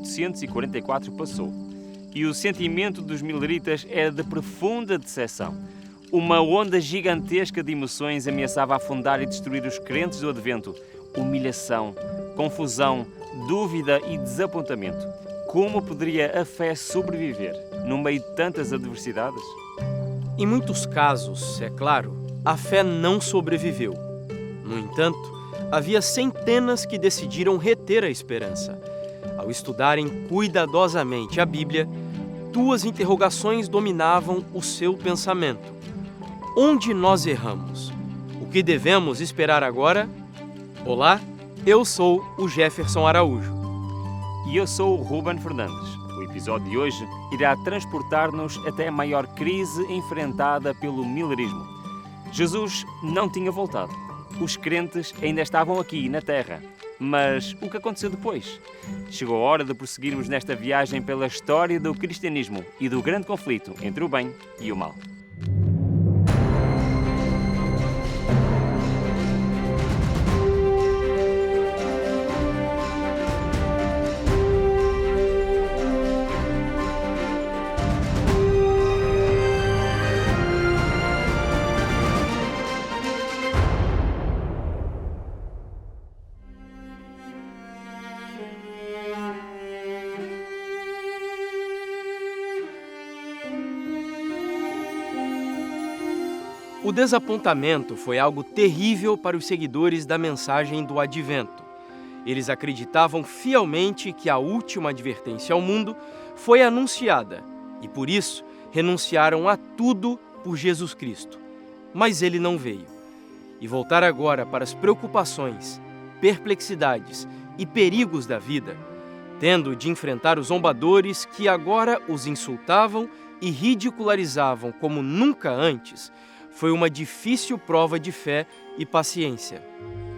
1844 passou. E o sentimento dos mileritas era de profunda decepção. Uma onda gigantesca de emoções ameaçava afundar e destruir os crentes do Advento. Humilhação, confusão, dúvida e desapontamento. Como poderia a fé sobreviver no meio de tantas adversidades? Em muitos casos, é claro, a fé não sobreviveu. No entanto, havia centenas que decidiram reter a esperança. Ao estudarem cuidadosamente a Bíblia, duas interrogações dominavam o seu pensamento. Onde nós erramos? O que devemos esperar agora? Olá, eu sou o Jefferson Araújo. E eu sou o Ruben Fernandes. O episódio de hoje irá transportar-nos até a maior crise enfrentada pelo milerismo. Jesus não tinha voltado. Os crentes ainda estavam aqui na Terra. Mas o que aconteceu depois? Chegou a hora de prosseguirmos nesta viagem pela história do cristianismo e do grande conflito entre o bem e o mal. O desapontamento foi algo terrível para os seguidores da mensagem do Advento. Eles acreditavam fielmente que a última advertência ao mundo foi anunciada e, por isso, renunciaram a tudo por Jesus Cristo. Mas ele não veio. E voltar agora para as preocupações, perplexidades e perigos da vida, tendo de enfrentar os zombadores que agora os insultavam e ridicularizavam como nunca antes, foi uma difícil prova de fé e paciência.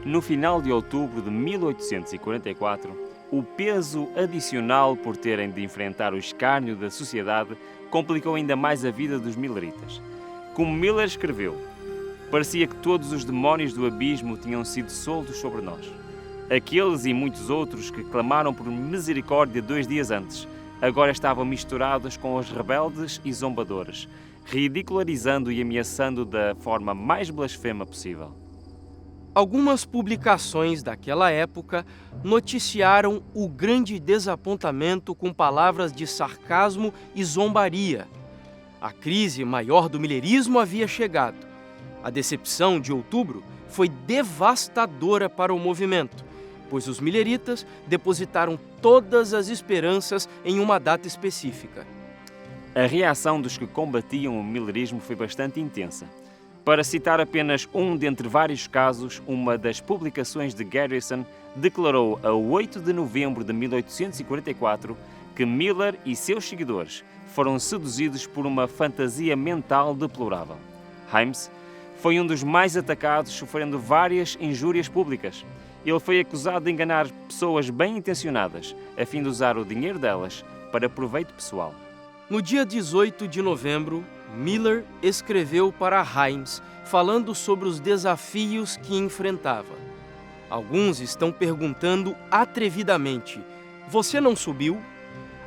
No final de outubro de 1844, o peso adicional por terem de enfrentar o escárnio da sociedade complicou ainda mais a vida dos mileritas. Como Miller escreveu, parecia que todos os demónios do abismo tinham sido soltos sobre nós. Aqueles e muitos outros que clamaram por misericórdia 2 dias antes, agora estavam misturados com os rebeldes e zombadores, ridicularizando e ameaçando da forma mais blasfema possível. Algumas publicações daquela época noticiaram o grande desapontamento com palavras de sarcasmo e zombaria. A crise maior do milerismo havia chegado. A decepção de outubro foi devastadora para o movimento, pois os mileritas depositaram todas as esperanças em uma data específica. A reação dos que combatiam o milerismo foi bastante intensa. Para citar apenas um dentre vários casos, uma das publicações de Garrison declarou a 8 de novembro de 1844 que Miller e seus seguidores foram seduzidos por uma fantasia mental deplorável. Himes foi um dos mais atacados, sofrendo várias injúrias públicas. Ele foi acusado de enganar pessoas bem-intencionadas, a fim de usar o dinheiro delas para proveito pessoal. No dia 18 de novembro, Miller escreveu para Himes, falando sobre os desafios que enfrentava. Alguns estão perguntando atrevidamente: você não subiu?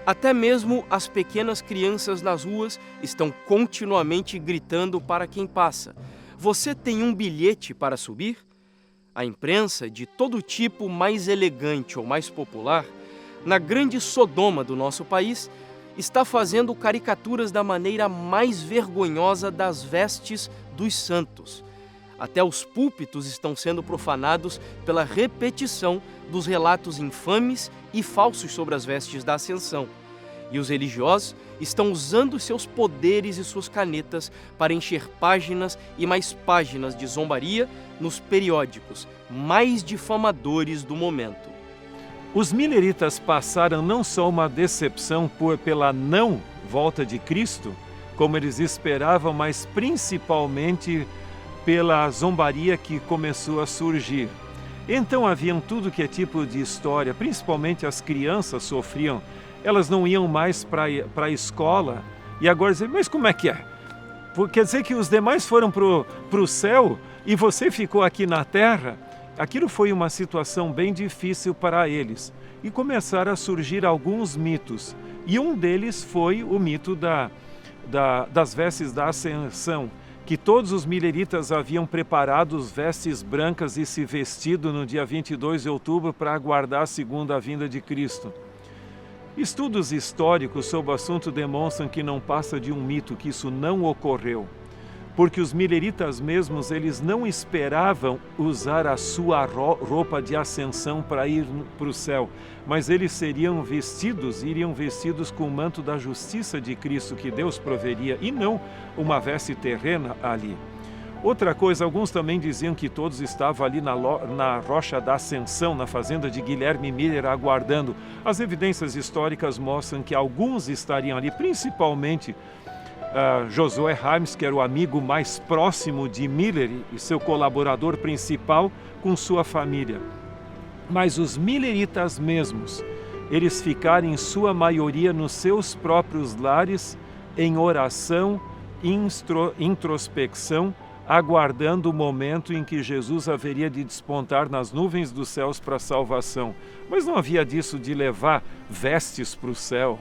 Até mesmo as pequenas crianças nas ruas estão continuamente gritando para quem passa: você tem um bilhete para subir? A imprensa, de todo tipo mais elegante ou mais popular, na grande Sodoma do nosso país, está fazendo caricaturas da maneira mais vergonhosa das vestes dos santos. Até os púlpitos estão sendo profanados pela repetição dos relatos infames e falsos sobre as vestes da Ascensão. E os religiosos estão usando seus poderes e suas canetas para encher páginas e mais páginas de zombaria nos periódicos mais difamadores do momento. Os mileritas passaram não só uma decepção pela não volta de Cristo, como eles esperavam, mas principalmente pela zombaria que começou a surgir. Então haviam tudo que é tipo de história, principalmente as crianças sofriam. Elas não iam mais para a escola e agora dizem, mas como é que é? Quer dizer que os demais foram para o céu e você ficou aqui na terra? aquilo foi uma situação bem difícil para eles e começaram a surgir alguns mitos. E um deles foi o mito das vestes da ascensão, que todos os mileritas haviam preparado vestes brancas e se vestido no dia 22 de outubro para aguardar a segunda vinda de Cristo. Estudos históricos sobre o assunto demonstram que não passa de um mito, que isso não ocorreu. Porque os mileritas mesmos, eles não esperavam usar a sua roupa de ascensão para ir para o céu, mas eles iriam vestidos com o manto da justiça de Cristo que Deus proveria, e não uma veste terrena ali. Outra coisa, alguns também diziam que todos estavam ali na Rocha da Ascensão, na fazenda de Guilherme Miller, aguardando. As evidências históricas mostram que alguns estariam ali, principalmente Josué Himes, que era o amigo mais próximo de Miller e seu colaborador principal, com sua família. Mas os milleritas mesmos, eles ficaram em sua maioria nos seus próprios lares, em oração, introspecção, aguardando o momento em que Jesus haveria de despontar nas nuvens dos céus para a salvação. Mas não havia disso de levar vestes para o céu.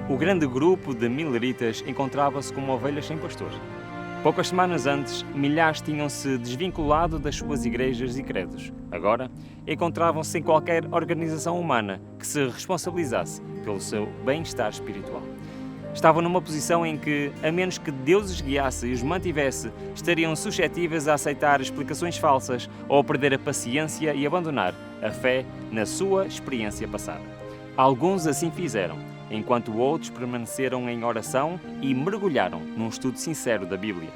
O grande grupo de milleritas encontrava-se como ovelhas sem pastor. Poucas semanas antes, milhares tinham-se desvinculado das suas igrejas e credos. Agora, encontravam-se sem qualquer organização humana que se responsabilizasse pelo seu bem-estar espiritual. Estavam numa posição em que, a menos que Deus os guiasse e os mantivesse, estariam suscetíveis a aceitar explicações falsas ou a perder a paciência e abandonar a fé na sua experiência passada. Alguns assim fizeram, enquanto outros permaneceram em oração e mergulharam num estudo sincero da Bíblia.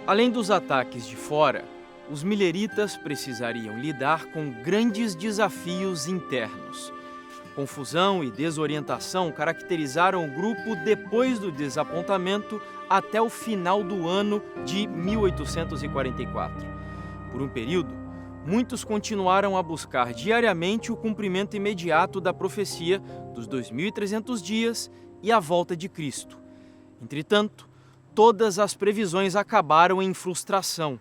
Além dos ataques de fora, os milleritas precisariam lidar com grandes desafios internos. Confusão e desorientação caracterizaram o grupo depois do desapontamento até o final do ano de 1844. Por um período, muitos continuaram a buscar diariamente o cumprimento imediato da profecia dos 2.300 dias e a volta de Cristo. Entretanto, todas as previsões acabaram em frustração.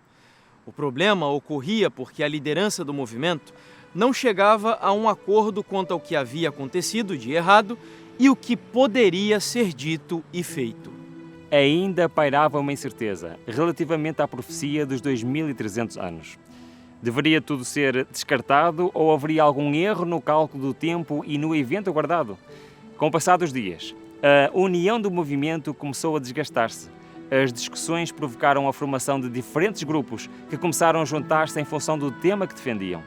O problema ocorria porque a liderança do movimento não chegava a um acordo quanto ao que havia acontecido de errado e o que poderia ser dito e feito. Ainda pairava uma incerteza relativamente à profecia dos 2.300 anos. Deveria tudo ser descartado ou haveria algum erro no cálculo do tempo e no evento aguardado? Com o passar dos dias, a união do movimento começou a desgastar-se. As discussões provocaram a formação de diferentes grupos que começaram a juntar-se em função do tema que defendiam.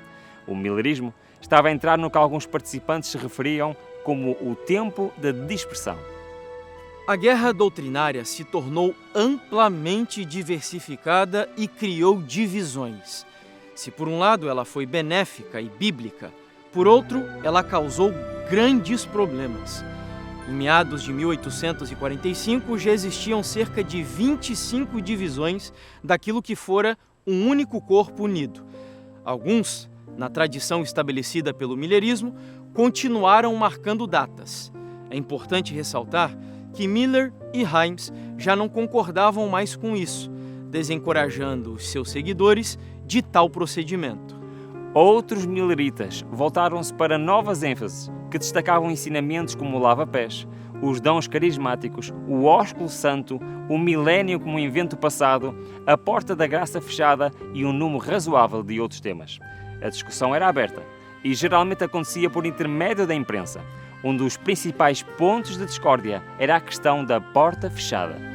O millerismo estava a entrar no que alguns participantes se referiam como o tempo da dispersão. A guerra doutrinária se tornou amplamente diversificada e criou divisões. Se por um lado ela foi benéfica e bíblica, por outro ela causou grandes problemas. Em meados de 1845 já existiam cerca de 25 divisões daquilo que fora um único corpo unido. Alguns, na tradição estabelecida pelo millerismo, continuaram marcando datas. É importante ressaltar que Miller e Himes já não concordavam mais com isso, desencorajando os seus seguidores de tal procedimento. Outros milleritas voltaram-se para novas ênfases, que destacavam ensinamentos como o lava-pés, os dons carismáticos, o ósculo santo, o milénio como invento passado, a porta da graça fechada e um número razoável de outros temas. A discussão era aberta e geralmente acontecia por intermédio da imprensa. Um dos principais pontos de discórdia era a questão da porta fechada.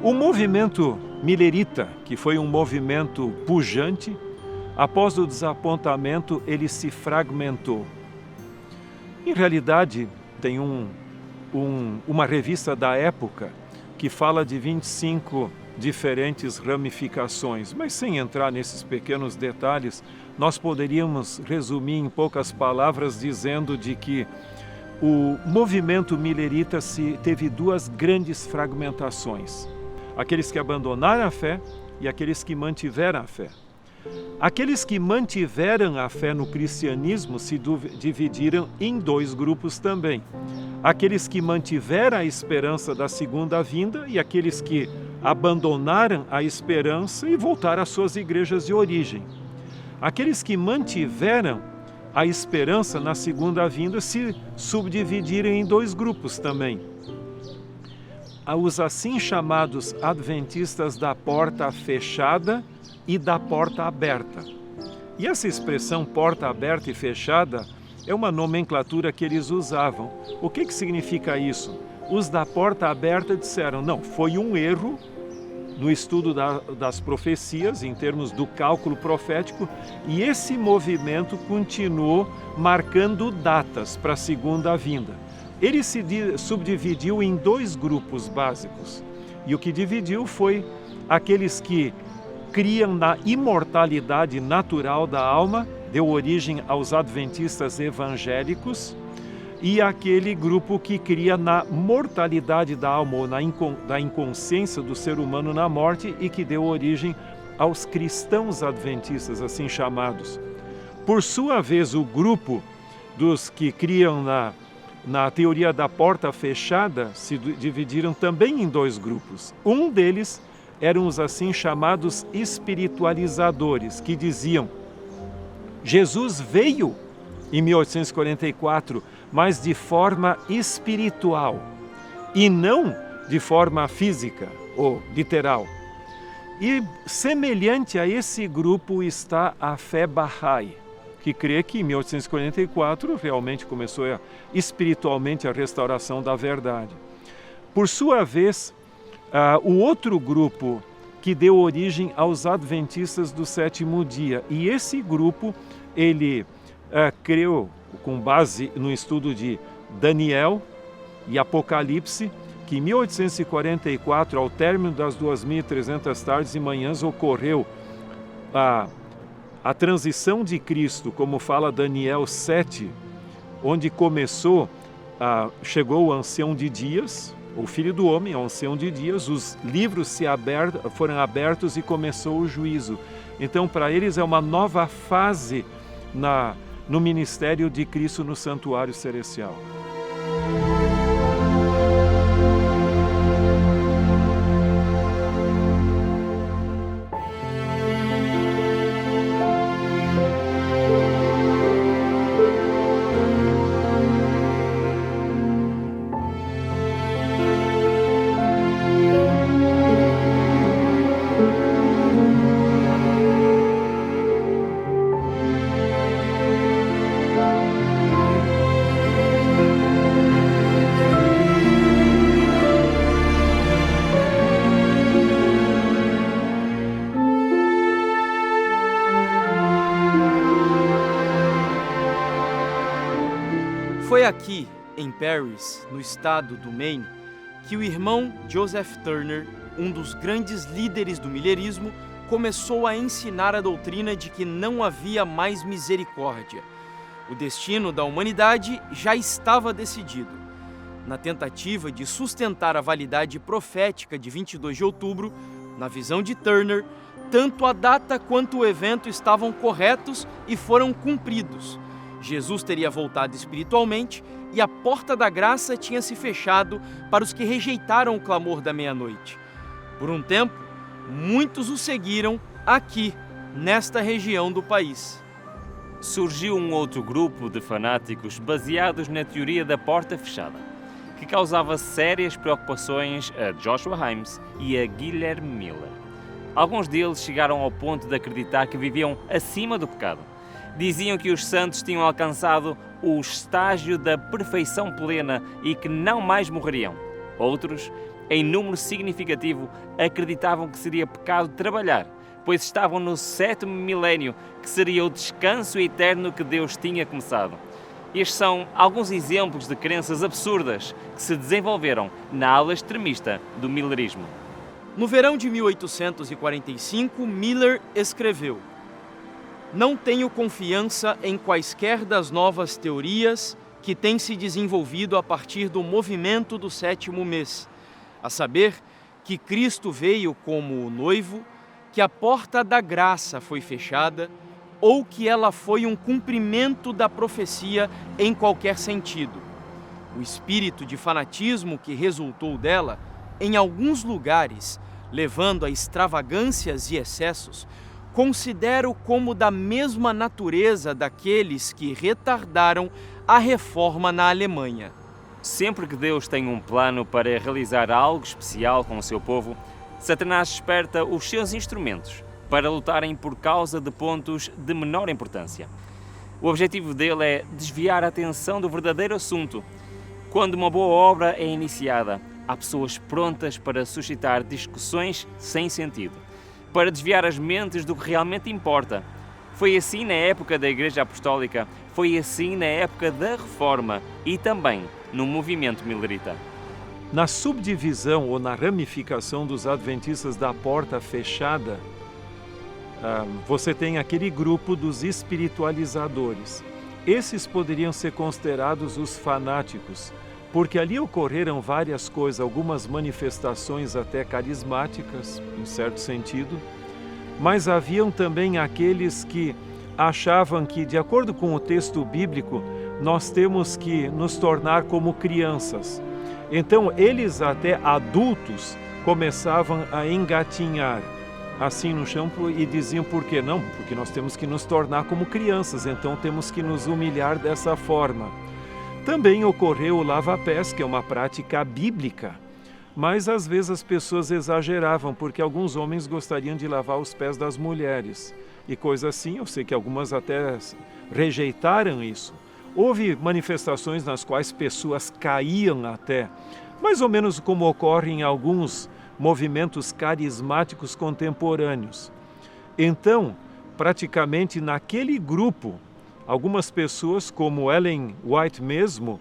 O movimento millerita, que foi um movimento pujante, após o desapontamento ele se fragmentou. Em realidade, tem uma revista da época que fala de 25 diferentes ramificações, mas sem entrar nesses pequenos detalhes, nós poderíamos resumir em poucas palavras dizendo de que o movimento milerita teve duas grandes fragmentações: aqueles que abandonaram a fé e aqueles que mantiveram a fé. Aqueles que mantiveram a fé no cristianismo se dividiram em dois grupos também: aqueles que mantiveram a esperança da segunda vinda e aqueles que abandonaram a esperança e voltaram às suas igrejas de origem. Aqueles que mantiveram a esperança na segunda vinda se subdividiram em dois grupos também: os assim chamados adventistas da porta fechada e da porta aberta. E essa expressão porta aberta e fechada é uma nomenclatura que eles usavam. O que significa isso? Os da porta aberta disseram: não, foi um erro no estudo das profecias, em termos do cálculo profético, e esse movimento continuou marcando datas para a segunda vinda. Ele se subdividiu em dois grupos básicos, e o que dividiu foi aqueles que criam na imortalidade natural da alma, deu origem aos adventistas evangélicos, e aquele grupo que cria na mortalidade da alma, ou da inconsciência do ser humano na morte, e que deu origem aos cristãos adventistas, assim chamados. Por sua vez, o grupo dos que criam na teoria da porta fechada se dividiram também em dois grupos. Um deles eram os assim chamados espiritualizadores, que diziam: Jesus veio em 1844, mas de forma espiritual e não de forma física ou literal. E semelhante a esse grupo está a fé Bahá'í, que crê que em 1844 realmente começou espiritualmente a restauração da verdade. Por sua vez, o outro grupo que deu origem aos adventistas do sétimo dia, e esse grupo ele creu, com base no estudo de Daniel e Apocalipse, que em 1844, ao término das 2.300 tardes e manhãs, ocorreu a transição de Cristo, como fala Daniel 7, onde chegou o ancião de dias, o Filho do Homem, o ancião de dias, os livros foram abertos e começou o juízo. Então, para eles é uma nova fase no ministério de Cristo no santuário celestial. Foi aqui, em Paris, no estado do Maine, que o irmão Joseph Turner, um dos grandes líderes do milerismo, começou a ensinar a doutrina de que não havia mais misericórdia. O destino da humanidade já estava decidido. Na tentativa de sustentar a validade profética de 22 de outubro, na visão de Turner, tanto a data quanto o evento estavam corretos e foram cumpridos. Jesus teria voltado espiritualmente e a porta da graça tinha se fechado para os que rejeitaram o clamor da meia-noite. Por um tempo, muitos o seguiram aqui, nesta região do país. Surgiu um outro grupo de fanáticos baseados na teoria da porta fechada, que causava sérias preocupações a Joshua Himes e a Guilherme Miller. Alguns deles chegaram ao ponto de acreditar que viviam acima do pecado. Diziam que os santos tinham alcançado o estágio da perfeição plena e que não mais morreriam. Outros, em número significativo, acreditavam que seria pecado trabalhar, pois estavam no 7º milénio, que seria o descanso eterno que Deus tinha começado. Estes são alguns exemplos de crenças absurdas que se desenvolveram na ala extremista do milerismo. No verão de 1845, Miller escreveu: "Não tenho confiança em quaisquer das novas teorias que têm se desenvolvido a partir do movimento do 7º mês, a saber, que Cristo veio como o noivo, que a porta da graça foi fechada, ou que ela foi um cumprimento da profecia em qualquer sentido. O espírito de fanatismo que resultou dela, em alguns lugares, levando a extravagâncias e excessos, considero como da mesma natureza daqueles que retardaram a reforma na Alemanha." Sempre que Deus tem um plano para realizar algo especial com o seu povo, Satanás esperta os seus instrumentos para lutarem por causa de pontos de menor importância. O objetivo dele é desviar a atenção do verdadeiro assunto. Quando uma boa obra é iniciada, há pessoas prontas para suscitar discussões sem sentido, para desviar as mentes do que realmente importa. Foi assim na época da Igreja Apostólica, foi assim na época da Reforma e também no movimento Millerita. Na subdivisão ou na ramificação dos adventistas da porta fechada, você tem aquele grupo dos espiritualizadores. Esses poderiam ser considerados os fanáticos, porque ali ocorreram várias coisas, algumas manifestações até carismáticas, em certo sentido, mas haviam também aqueles que achavam que, de acordo com o texto bíblico, nós temos que nos tornar como crianças. Então, eles até adultos começavam a engatinhar assim no chão e diziam: por que não? Porque nós temos que nos tornar como crianças, então temos que nos humilhar dessa forma. Também ocorreu o lava-pés, que é uma prática bíblica, mas às vezes as pessoas exageravam, porque alguns homens gostariam de lavar os pés das mulheres e coisa assim. Eu sei que algumas até rejeitaram isso. Houve manifestações nas quais pessoas caíam até, mais ou menos como ocorre em alguns movimentos carismáticos contemporâneos. Então, praticamente naquele grupo, algumas pessoas, como Ellen White mesmo,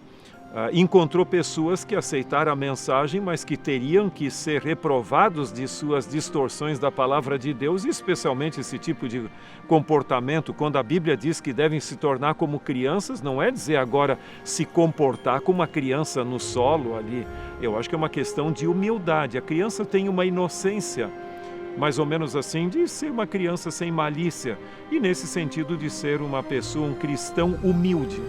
encontrou pessoas que aceitaram a mensagem, mas que teriam que ser reprovados de suas distorções da palavra de Deus, e especialmente esse tipo de comportamento, quando a Bíblia diz que devem se tornar como crianças, não é dizer agora se comportar como uma criança no solo ali. Eu acho que é uma questão de humildade. A criança tem uma inocência, mais ou menos assim, de ser uma criança sem malícia, e nesse sentido de ser uma pessoa, um cristão humilde.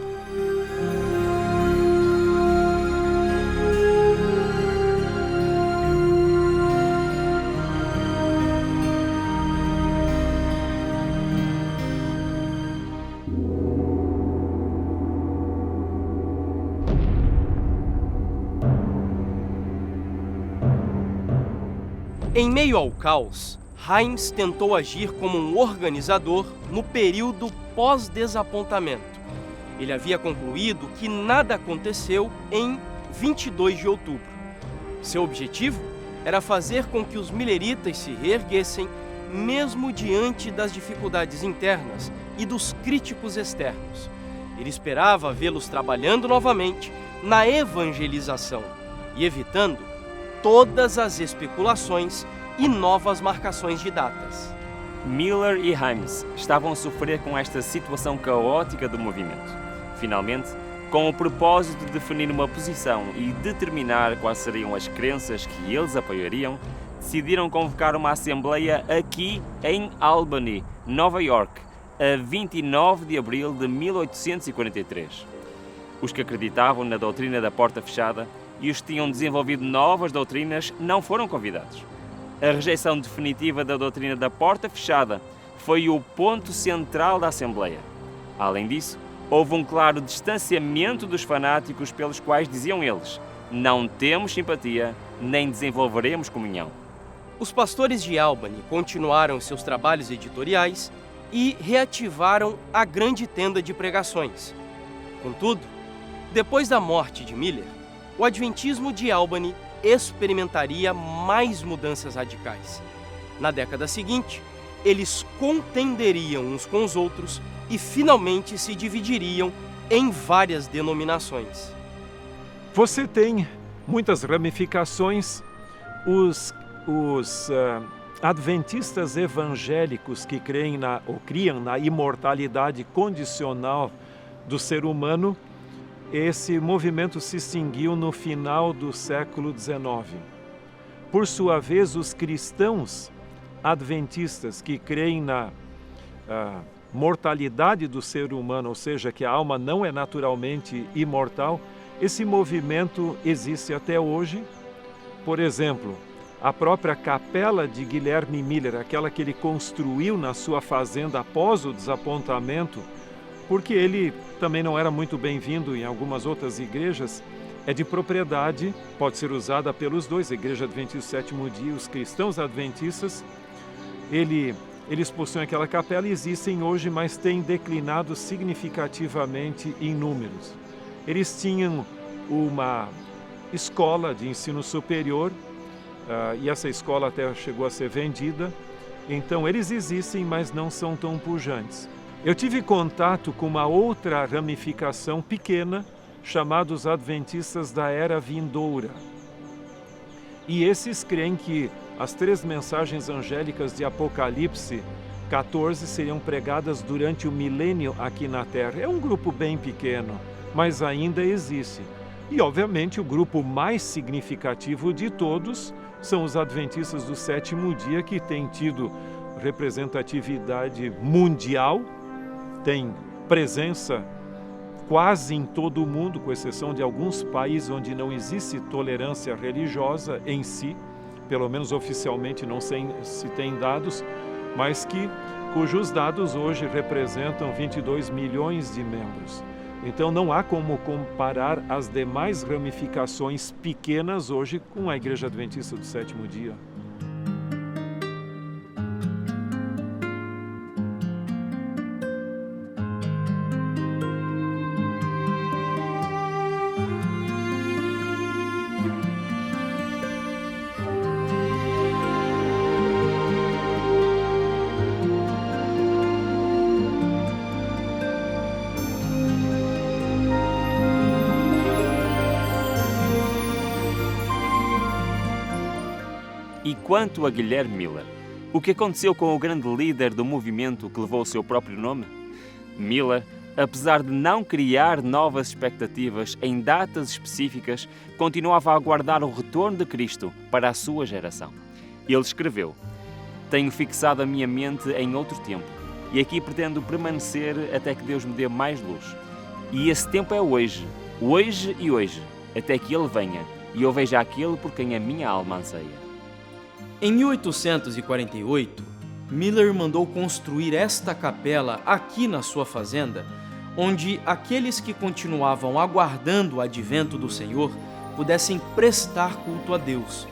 Em meio ao caos, Himes tentou agir como um organizador no período pós-desapontamento. Ele havia concluído que nada aconteceu em 22 de outubro. Seu objetivo era fazer com que os milleritas se reerguessem, mesmo diante das dificuldades internas e dos críticos externos. Ele esperava vê-los trabalhando novamente na evangelização e evitando todas as especulações e novas marcações de datas. Miller e Himes estavam a sofrer com esta situação caótica do movimento. Finalmente, com o propósito de definir uma posição e determinar quais seriam as crenças que eles apoiariam, decidiram convocar uma assembleia aqui em Albany, Nova York, a 29 de abril de 1843. Os que acreditavam na doutrina da porta fechada e os que tinham desenvolvido novas doutrinas não foram convidados. A rejeição definitiva da doutrina da porta fechada foi o ponto central da Assembleia. Além disso, houve um claro distanciamento dos fanáticos pelos quais diziam eles: não temos simpatia, nem desenvolveremos comunhão. Os pastores de Albany continuaram seus trabalhos editoriais e reativaram a grande tenda de pregações. Contudo, depois da morte de Miller, o adventismo de Albany experimentaria mais mudanças radicais. Na década seguinte, eles contenderiam uns com os outros e finalmente se dividiriam em várias denominações. Você tem muitas ramificações. Os os adventistas evangélicos que criam na imortalidade condicional do ser humano, esse movimento se extinguiu no final do século XIX. Por sua vez, os cristãos adventistas que creem na mortalidade do ser humano, ou seja, que a alma não é naturalmente imortal, esse movimento existe até hoje. Por exemplo, a própria capela de Guilherme Miller, aquela que ele construiu na sua fazenda após o desapontamento, porque ele também não era muito bem-vindo em algumas outras igrejas, é de propriedade, pode ser usada pelos dois, a Igreja Adventista do Sétimo Dia, os cristãos adventistas. Eles possuem aquela capela e existem hoje, mas têm declinado significativamente em números. Eles tinham uma escola de ensino superior, e essa escola até chegou a ser vendida. Então eles existem, mas não são tão pujantes. Eu tive contato com uma outra ramificação pequena, chamados Adventistas da Era Vindoura. E esses creem que as 3 mensagens angélicas de Apocalipse 14 seriam pregadas durante o milênio aqui na Terra. É um grupo bem pequeno, mas ainda existe. E, obviamente, o grupo mais significativo de todos são os Adventistas do Sétimo Dia, que têm tido representatividade mundial, têm presença quase em todo o mundo, com exceção de alguns países onde não existe tolerância religiosa em si, pelo menos oficialmente não se tem dados, mas cujos dados hoje representam 22 milhões de membros. Então não há como comparar as demais ramificações pequenas hoje com a Igreja Adventista do Sétimo Dia. E quanto a Guilherme Miller, o que aconteceu com o grande líder do movimento que levou o seu próprio nome? Miller, apesar de não criar novas expectativas em datas específicas, continuava a aguardar o retorno de Cristo para a sua geração. Ele escreveu: "Tenho fixado a minha mente em outro tempo, e aqui pretendo permanecer até que Deus me dê mais luz. E esse tempo é hoje, hoje e hoje, até que Ele venha, e eu veja aquele por quem a minha alma anseia." Em 1848, Miller mandou construir esta capela aqui na sua fazenda, onde aqueles que continuavam aguardando o advento do Senhor pudessem prestar culto a Deus.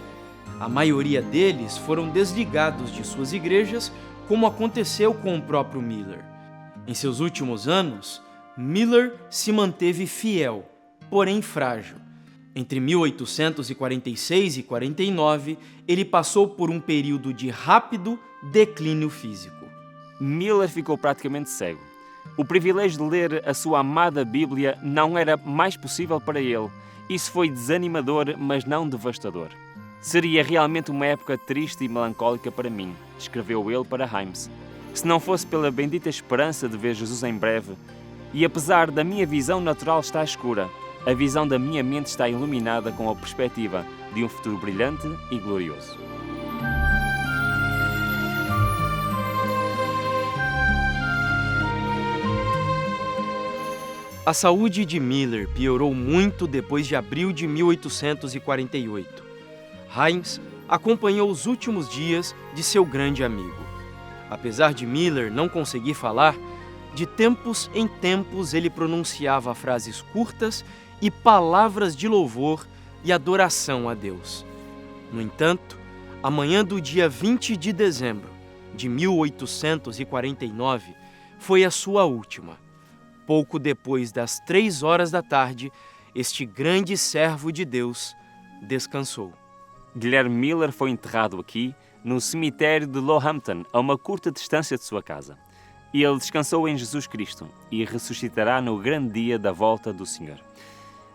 A maioria deles foram desligados de suas igrejas, como aconteceu com o próprio Miller. Em seus últimos anos, Miller se manteve fiel, porém frágil. Entre 1846 e 49, ele passou por um período de rápido declínio físico. Miller ficou praticamente cego. O privilégio de ler a sua amada Bíblia não era mais possível para ele. Isso foi desanimador, mas não devastador. "Seria realmente uma época triste e melancólica para mim", escreveu ele para Himes, "se não fosse pela bendita esperança de ver Jesus em breve. E apesar da minha visão natural estar escura, a visão da minha mente está iluminada com a perspectiva de um futuro brilhante e glorioso." A saúde de Miller piorou muito depois de abril de 1848. Himes acompanhou os últimos dias de seu grande amigo. Apesar de Miller não conseguir falar, de tempos em tempos ele pronunciava frases curtas e palavras de louvor e adoração a Deus. No entanto, a manhã do dia 20 de dezembro de 1849 foi a sua última. Pouco depois das 3 horas da tarde, este grande servo de Deus descansou. Guilherme Miller foi enterrado aqui, no cemitério de Lohampton, a uma curta distância de sua casa. Ele descansou em Jesus Cristo e ressuscitará no grande dia da volta do Senhor.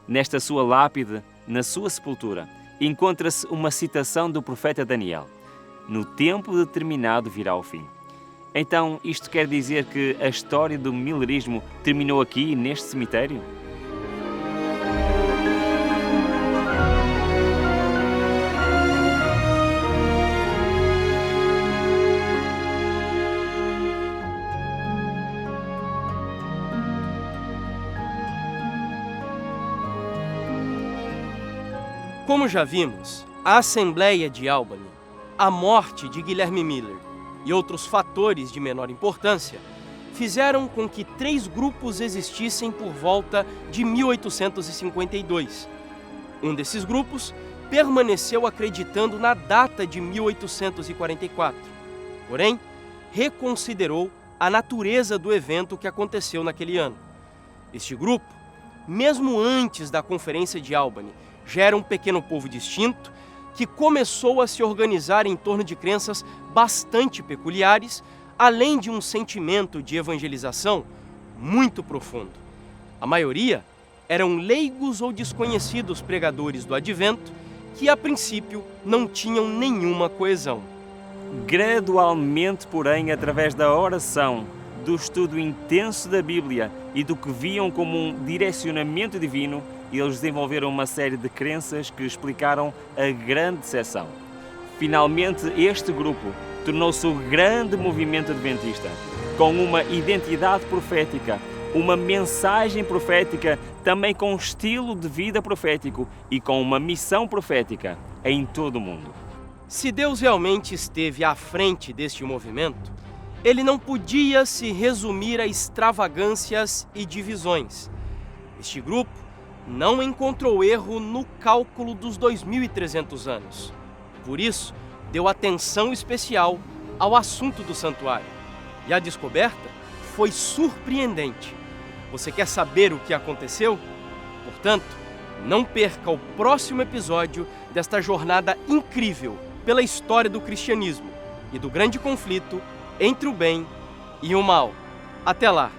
Nesta sua lápide, na sua sepultura, encontra-se uma citação do profeta Daniel: "No tempo determinado virá o fim". Então, isto quer dizer que a história do millerismo terminou aqui, neste cemitério? Como já vimos, a Assembleia de Albany, a morte de Guilherme Miller e outros fatores de menor importância fizeram com que 3 grupos existissem por volta de 1852. Um desses grupos permaneceu acreditando na data de 1844, porém, reconsiderou a natureza do evento que aconteceu naquele ano. Este grupo, mesmo antes da Conferência de Albany, já era um pequeno povo distinto que começou a se organizar em torno de crenças bastante peculiares, além de um sentimento de evangelização muito profundo. A maioria eram leigos ou desconhecidos pregadores do advento que, a princípio, não tinham nenhuma coesão. Gradualmente, porém, através da oração, do estudo intenso da Bíblia e do que viam como um direcionamento divino, eles desenvolveram uma série de crenças que explicaram a grande decepção. Finalmente, este grupo tornou-se o grande movimento adventista, com uma identidade profética, uma mensagem profética, também com um estilo de vida profético e com uma missão profética em todo o mundo. Se Deus realmente esteve à frente deste movimento, ele não podia se resumir a extravagâncias e divisões. Este grupo não encontrou erro no cálculo dos 2.300 anos. Por isso, deu atenção especial ao assunto do santuário. E a descoberta foi surpreendente. Você quer saber o que aconteceu? Portanto, não perca o próximo episódio desta jornada incrível pela história do cristianismo e do grande conflito entre o bem e o mal. Até lá!